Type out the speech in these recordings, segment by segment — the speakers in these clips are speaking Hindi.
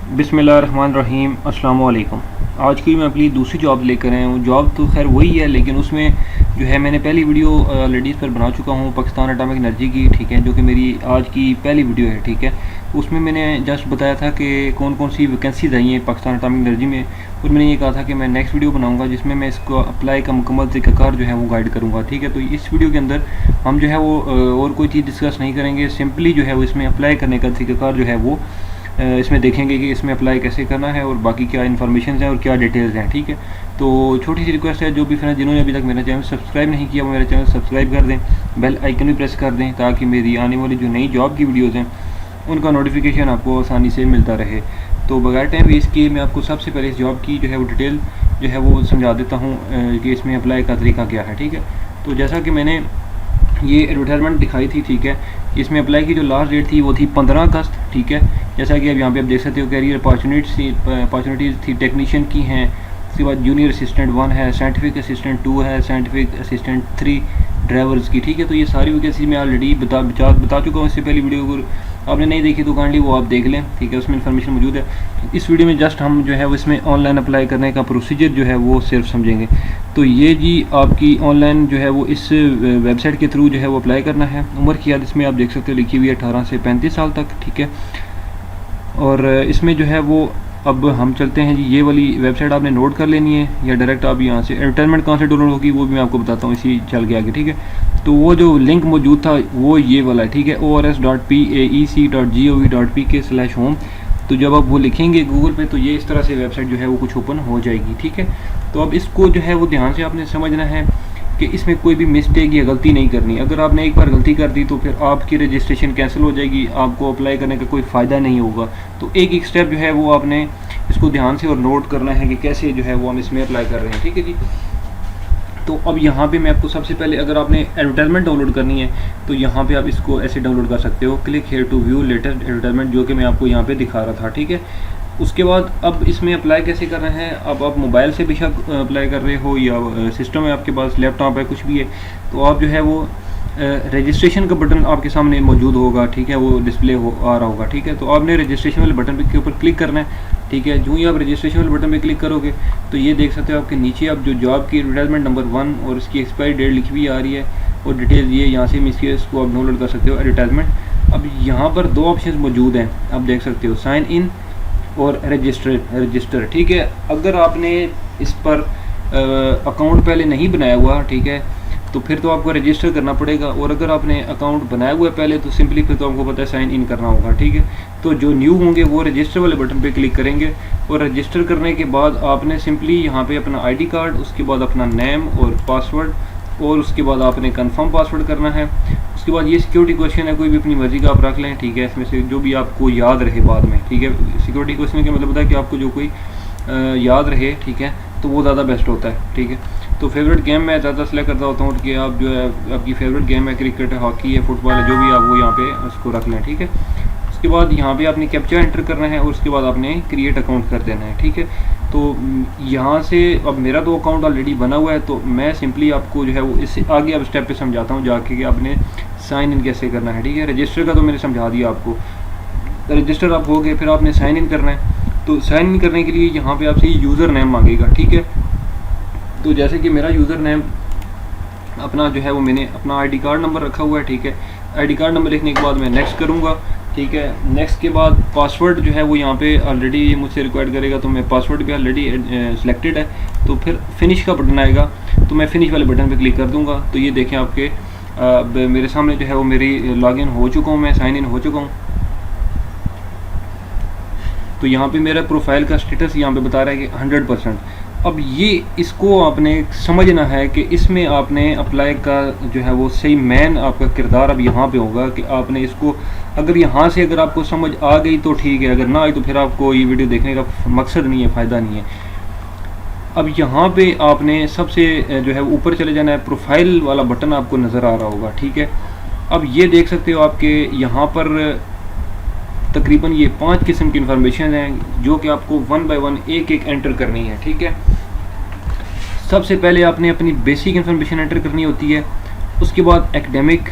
बिस्मिल्लाहिर्रहमानिर्रहीम अस्सलाम वालेकुम। आज की मैं अपनी दूसरी जॉब लेकर आया हूँ। जॉब तो खैर वही है, लेकिन उसमें जो है मैंने पहली वीडियो लेडीज़ पर बना चुका हूँ पाकिस्तान एटॉमिक एनर्जी की, ठीक है, जो कि मेरी आज की पहली वीडियो है, ठीक है। उसमें मैंने जस्ट बताया था कि कौन कौन सी वैकेंसीज आई हैं पाकिस्तान एटॉमिक एनर्जी में, और मैंने ये कहा था कि मैं नेक्स्ट वीडियो बनाऊंगा जिसमें मैं इसको अप्लाई का मुकम्मल तरीक़ाकार जो है वो गाइड करूँगा, ठीक है। तो इस वीडियो के अंदर हम जो है वो और कोई चीज़ डिस्कस नहीं करेंगे, सिंपली जो है वो इसमें अप्लाई करने का तरीक़ाकार जो है वो इसमें देखेंगे कि इसमें अप्लाई कैसे करना है और बाकी क्या इन्फॉर्मेशन हैं और क्या डिटेल्स हैं, ठीक है। तो छोटी सी रिक्वेस्ट है, जो भी फ्रेंड्स जिन्होंने अभी तक मेरा चैनल सब्सक्राइब नहीं किया वो मेरा चैनल सब्सक्राइब कर दें, बेल आइकन भी प्रेस कर दें, ताकि मेरी आने वाली जो नई जॉब की वीडियोज़ हैं उनका नोटिफिकेशन आपको आसानी से मिलता रहे। तो बगैर टाइम वेस्ट किए मैं आपको सबसे पहले इस जॉब की जो है वो डिटेल जो है वो समझा देता हूँ कि इसमें अप्लाई का तरीका क्या है, ठीक है। तो जैसा कि मैंने ये एडवर्टाइजमेंट दिखाई थी, ठीक है, इसमें अप्लाई की जो लास्ट डेट थी वो थी 15 अगस्त, ठीक है। जैसा कि अब यहाँ पे आप देख सकते हो कैरियर अपॉर्चुनिटीज़ थी टेक्नीशियन की हैं, उसके बाद जूनियर असिस्टेंट 1 है, साइंटिफिक असिस्टेंट 2 है, साइंटिफिक असिस्टेंट 3 ड्राइवर्स की, ठीक है। तो ये सारी वैकेंसी मैं ऑलरेडी बता चुका हूँ इससे पहली वीडियो को, आपने नहीं देखी तो काइंडली वो आप देख लें, ठीक है, उसमें इन्फॉर्मेशन मौजूद है। इस वीडियो में जस्ट हम जो है वो इसमें ऑनलाइन अप्लाई करने का प्रोसीजर जो है वो सिर्फ समझेंगे। तो ये जी आपकी ऑनलाइन जो है वो इस वेबसाइट के थ्रू जो है वो अप्लाई करना है। उम्र की याद इसमें आप देख सकते हो लिखी हुई है 18 से 35 साल तक, ठीक है। और इसमें जो है वो अब हम चलते हैं जी, ये वाली वेबसाइट आपने नोट कर लेनी है या डायरेक्ट आप यहाँ से एडवर्टाइजमेंट कहाँ से डाउनलोड होगी वो भी मैं आपको बताता हूँ इसी चल के आगे, ठीक है। तो वो जो लिंक मौजूद था वो ये वाला है, ठीक है, ors.paec.gov.pk/home। तो जब आप वो लिखेंगे गूगल पे तो ये इस तरह से वेबसाइट जो है वो कुछ ओपन हो जाएगी, ठीक है। तो अब इसको जो है वो ध्यान से आपने समझना है कि इसमें कोई भी मिस्टेक या गलती नहीं करनी। अगर आपने एक बार गलती कर दी तो फिर आपकी रजिस्ट्रेशन कैंसिल हो जाएगी, आपको अप्लाई करने का कोई फ़ायदा नहीं होगा। तो एक एक स्टेप जो है वो आपने इसको ध्यान से और नोट करना है कि कैसे जो है वो हम इसमें अप्लाई कर रहे हैं, ठीक है जी। तो अब यहाँ पे मैं आपको सबसे पहले, अगर आपने एडवर्टाइजमेंट डाउनलोड करनी है तो यहाँ पे आप इसको ऐसे डाउनलोड कर सकते हो, click here to view latest advertisement, जो कि मैं आपको यहाँ पे दिखा रहा था, ठीक है। उसके बाद अब इसमें अप्लाई कैसे करना है, अब आप मोबाइल से बेशक अप्लाई कर रहे हो या सिस्टम है आपके पास, लैपटॉप है, कुछ भी है, तो आप जो है वो रजिस्ट्रेशन का बटन आपके सामने मौजूद होगा, ठीक है, वो डिस्प्ले आ रहा होगा, ठीक है। तो आपने रजिस्ट्रेशन वाले बटन के ऊपर क्लिक करना है, ठीक है। जो ही आप रजिस्ट्रेशन वाले बटन पे क्लिक करोगे तो ये देख सकते हो आपके नीचे आप जो जॉब की एडवर्टाइजमेंट नंबर 1 और इसकी एक्सपायरी डेट लिखी हुई आ रही है और डिटेल ये यहाँ से इसको आप डाउनलोड कर सकते हो एडवर्टाइजमेंट। अब यहाँ पर दो ऑप्शन मौजूद हैं, आप देख सकते हो, साइन इन और रजिस्टर, ठीक है। अगर आपने इस पर अकाउंट पहले नहीं बनाया हुआ, ठीक है, तो फिर तो आपको रजिस्टर करना पड़ेगा, और अगर आपने अकाउंट बनाया हुआ है पहले तो सिंपली फिर तो आपको पता है साइन इन करना होगा, ठीक है। तो जो न्यू होंगे वो रजिस्टर वाले बटन पे क्लिक करेंगे और रजिस्टर करने के बाद आपने सिंपली यहाँ पे अपना आईडी कार्ड, उसके बाद अपना नेम और पासवर्ड, और उसके बाद आपने कंफर्म पासवर्ड करना है। उसके बाद ये सिक्योरिटी क्वेश्चन है, कोई भी अपनी मर्जी का आप रख लें, ठीक है, इसमें से जो भी आपको याद रहे बाद में, ठीक है। सिक्योरिटी क्वेश्चन का मतलब होता है कि आपको जो कोई याद रहे, ठीक है, तो वो ज़्यादा बेस्ट होता है, ठीक है। तो फेवरेट गेम मैं ज़्यादा सेलेक्ट करता होता हूँ कि आप जो है आपकी फेवरेट गेम है, क्रिकेट है, हॉकी है, फुटबॉल है, जो भी आप वो यहाँ पे उसको रख लें, ठीक है। उसके बाद यहाँ पे आपने कैप्चा एंटर करना है और उसके बाद आपने क्रिएट अकाउंट कर देना है, ठीक है। तो यहाँ से अब मेरा तो अकाउंट ऑलरेडी बना हुआ है, तो मैं सिंपली आपको जो है वो इससे आगे अब स्टेप पे समझाता हूँ जाके कि आपने साइन इन कैसे करना है, ठीक है। रजिस्टर का तो मैंने समझा दिया आपको, रजिस्टर आप हो गए, फिर आपने साइन इन करना है। तो साइन इन करने के लिए यहाँ पे आपसे यूज़र नेम मांगेगा, ठीक है। तो जैसे कि मेरा यूज़र नेम अपना जो है वो मैंने अपना आईडी कार्ड नंबर रखा हुआ है, ठीक है। आईडी कार्ड नंबर लिखने के बाद मैं नेक्स्ट करूँगा, ठीक है। नेक्स्ट के बाद पासवर्ड जो है वो यहाँ पे ऑलरेडी मुझसे रिक्वायर्ड करेगा, तो मैं पासवर्ड भी ऑलरेडी सिलेक्टेड है। तो फिर फिनिश का बटन आएगा, तो मैं फिनिश वाले बटन पे क्लिक कर दूँगा। तो ये देखें आपके मेरे सामने जो है वो मेरी लॉगिन हो चुका हूँ, मैं साइन इन हो चुका हूँ। तो यहाँ पे मेरा प्रोफाइल का स्टेटस यहाँ पे बता रहा है कि 100%। अब ये इसको आपने समझना है कि इसमें आपने अप्लाई का जो है वो सही मेन आपका किरदार अब यहाँ पे होगा कि आपने इसको, अगर यहाँ से अगर आपको समझ आ गई तो ठीक है, अगर ना आई तो फिर आपको ये वीडियो देखने का मकसद नहीं है, फ़ायदा नहीं है। अब यहाँ पे आपने सबसे जो है ऊपर चले जाना है, प्रोफाइल वाला बटन आपको नज़र आ रहा होगा, ठीक है। अब ये देख सकते हो आपके यहाँ पर तकरीबन ये 5 किस्म की इन्फॉर्मेशन हैं जो कि आपको 1 बाय 1 एक एक एंटर करनी है, ठीक है। सबसे पहले आपने अपनी बेसिक इन्फॉर्मेशन एंटर करनी होती है, उसके बाद एकेडमिक,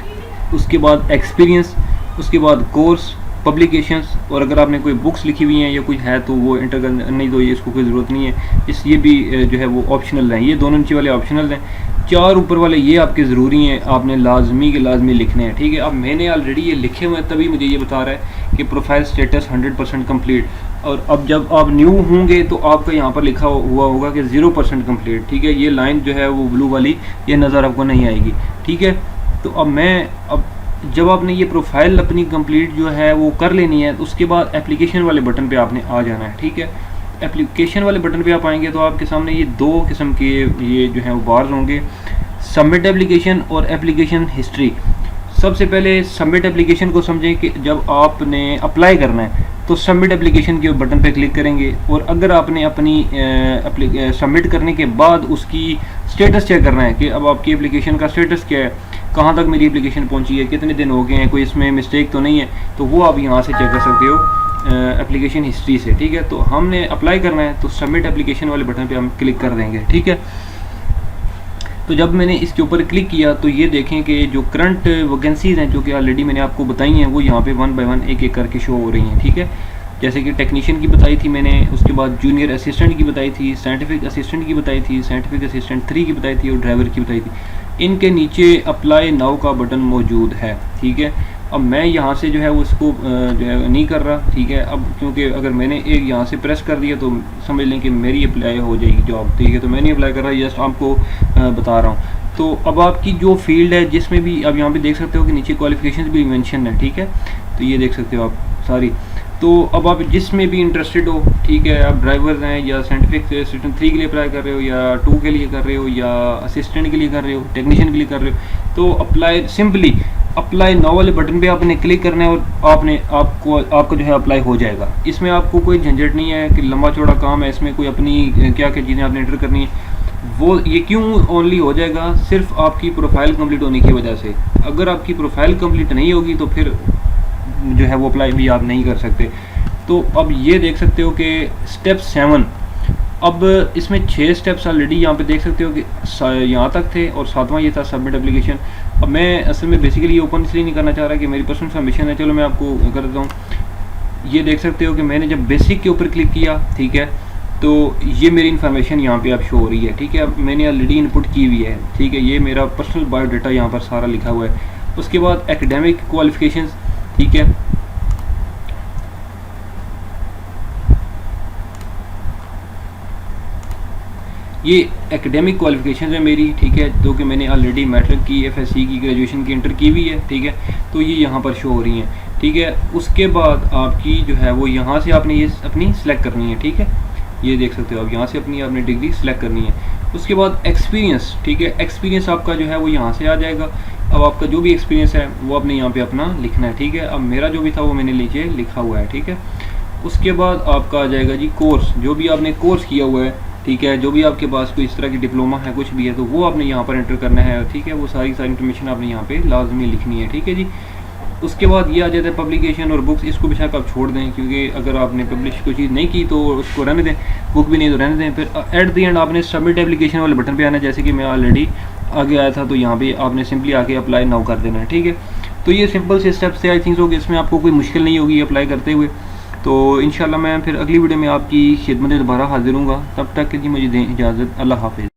उसके बाद एक्सपीरियंस, उसके बाद कोर्स, पब्लिकेशंस, और अगर आपने कोई बुक्स लिखी हुई हैं या कोई है तो वो एंटर कर, नहीं तो ये इसको कोई ज़रूरत नहीं है। ये भी जो है वो ऑप्शनल हैं, ये दोनों नीचे वाले ऑप्शनल हैं, 4 ऊपर वाले ये आपके ज़रूरी हैं, आपने लाजमी के लाजमी लिखने हैं, ठीक है। अब मैंने ऑलरेडी ये लिखे हुए हैं, तभी मुझे ये बता रहा है कि प्रोफाइल स्टेटस 100% कम्प्लीट। और अब जब आप न्यू होंगे तो आपका यहाँ पर लिखा हुआ होगा कि 0% कम्प्लीट, ठीक है। ये लाइन जो है वो ब्लू वाली ये नज़र आपको नहीं आएगी, ठीक है। तो अब जब आपने ये प्रोफाइल अपनी कंप्लीट जो है वो कर लेनी है, तो उसके बाद एप्लीकेशन वाले बटन पे आपने आ जाना है, ठीक है। एप्लीकेशन वाले बटन पे आप आएंगे तो आपके सामने ये 2 किस्म के ये जो है वो बार्स होंगे, सबमिट एप्लीकेशन और एप्लीकेशन हिस्ट्री। सबसे पहले सबमिट एप्लीकेशन को समझें कि जब आपने अप्लाई करना है तो सबमिट एप्लीकेशन के बटन पे क्लिक करेंगे, और अगर आपने अपनी सबमिट करने के बाद उसकी स्टेटस चेक करना है कि अब आपकी एप्लीकेशन का स्टेटस क्या है, कहाँ तक मेरी एप्लीकेशन पहुंची है, कितने दिन हो गए हैं, कोई इसमें मिस्टेक तो नहीं है, तो वो आप यहाँ से चेक कर सकते हो एप्लीकेशन हिस्ट्री से, ठीक है। तो हमने अप्लाई करना है तो सबमिट एप्लीकेशन वाले बटन पे हम क्लिक कर देंगे, ठीक है। तो जब मैंने इसके ऊपर क्लिक किया तो ये देखें कि जो करंट वैकेंसीज़ हैं जो कि ऑलरेडी मैंने आपको बताई हैं वो यहाँ पे 1 बाय 1 एक एक करके शो हो रही हैं, ठीक है। जैसे कि टेक्नीशियन की बताई थी मैंने, उसके बाद जूनियर असिस्टेंट की बताई थी, साइंटिफिक असिस्टेंट की बताई थी, साइंटिफिक असिस्टेंट 3 की बताई थी और ड्राइवर की बताई थी। इनके नीचे अप्लाई नाउ का बटन मौजूद है, ठीक है। अब मैं यहाँ से जो है वो इसको जो है नहीं कर रहा, ठीक है। अब क्योंकि अगर मैंने एक यहाँ से प्रेस कर दिया तो समझ लें कि मेरी अप्लाई हो जाएगी जॉब, ठीक है। तो मैं नहीं अप्लाई कर रहा, जस्ट आपको बता रहा हूँ। तो अब आपकी जो फील्ड है जिसमें भी अब यहाँ पे देख सकते हो कि नीचे क्वालिफिकेशन भी मेंशन है, ठीक है। तो ये देख सकते हो आप सारी। तो अब आप जिसमें भी इंटरेस्टेड हो, ठीक है, आप ड्राइवर हैं या साइंटिफिक असिस्टेंट 3 के लिए अप्लाई कर रहे हो या 2 के लिए कर रहे हो या असिस्टेंट के लिए कर रहे हो, टेक्नीशियन के लिए कर रहे हो, तो अप्लाई सिंपली अप्लाई नाउ वाले बटन पे आपने क्लिक करना है और आपका जो है अप्लाई हो जाएगा। इसमें आपको कोई झंझट नहीं है कि लंबा चौड़ा काम है, इसमें कोई अपनी क्या क्या चीज़ें आपने एंटर करनी है। वो ये क्यों ओनली हो जाएगा, सिर्फ आपकी प्रोफाइल कंप्लीट होने की वजह से। अगर आपकी प्रोफाइल कंप्लीट नहीं होगी तो फिर जो है वो अप्लाई भी आप नहीं कर सकते। तो अब ये देख सकते हो कि स्टेप 7, अब इसमें 6 स्टेप्स ऑलरेडी यहाँ पे देख सकते हो कि यहाँ तक थे और 7वां ये था सबमिट एप्लीकेशन। अब मैं असल में बेसिकली ये ओपन इसलिए नहीं करना चाह रहा कि मेरी पर्सनल सबमिशन है, चलो मैं आपको कर देता हूँ। ये देख सकते हो कि मैंने जब बेसिक के ऊपर क्लिक किया, ठीक है, तो ये मेरी इन्फॉर्मेशन यहाँ पे अब शो हो रही है, ठीक है। अब मैंने ऑलरेडी इनपुट की हुई है, ठीक है। ये मेरा पर्सनल बायोडाटा यहाँ पर सारा लिखा हुआ है। उसके बाद एकेडमिक क्वालिफिकेशंस, ठीक है, ये एकेडमिक क्वालिफिकेशन है मेरी, ठीक है, जो कि मैंने ऑलरेडी मैट्रिक की, एफएससी की, ग्रेजुएशन की इंटर की हुई है, ठीक है। तो ये यहाँ पर शो हो रही हैं, ठीक है। उसके बाद आपकी जो है वो यहाँ से आपने ये अपनी सिलेक्ट करनी है, ठीक है। ये देख सकते हो आप यहाँ से अपनी डिग्री सिलेक्ट करनी है। उसके बाद एक्सपीरियंस, ठीक है, एक्सपीरियंस आपका जो है वो यहाँ से आ जाएगा। अब आपका जो भी एक्सपीरियंस है वो आपने यहाँ पे अपना लिखना है, ठीक है। अब मेरा जो भी था वो मैंने नीचे लिखा हुआ है, ठीक है। उसके बाद आपका आ जाएगा जी कोर्स, जो भी आपने कोर्स किया हुआ है, ठीक है, जो भी आपके पास कोई इस तरह की डिप्लोमा है, कुछ भी है, तो वो आपने यहाँ पर एंटर करना है, ठीक है। वो सारी इन्फॉर्मेशन आपने यहाँ पे लाजमी लिखनी है, ठीक है जी। उसके बाद ये आ जाता है पब्लिकेशन और बुक्स, इसको बेशक आप छोड़ दें क्योंकि अगर आपने पब्लिश कोई चीज़ नहीं की तो उसको रहने दें, बुक भी नहीं तो रहने दें। फिर एट द एंड आपने सबमिट एप्लीकेशन वाले बटन पे आना है, जैसे कि मैं ऑलरेडी आगे आया था, तो यहाँ पे आपने सिंपली आके अप्लाई नाउ कर देना है, ठीक है। तो ये सिंपल से स्टेप्स थे, आई थिंक सो कि इसमें आपको कोई मुश्किल नहीं होगी अप्लाई करते हुए। तो इंशाल्लाह मैं फिर अगली वीडियो में आपकी खिदमत में दोबारा हाजिर हूँगा, तब तक के लिए मुझे दें इजाज़त। अल्लाह हाफ़िज़।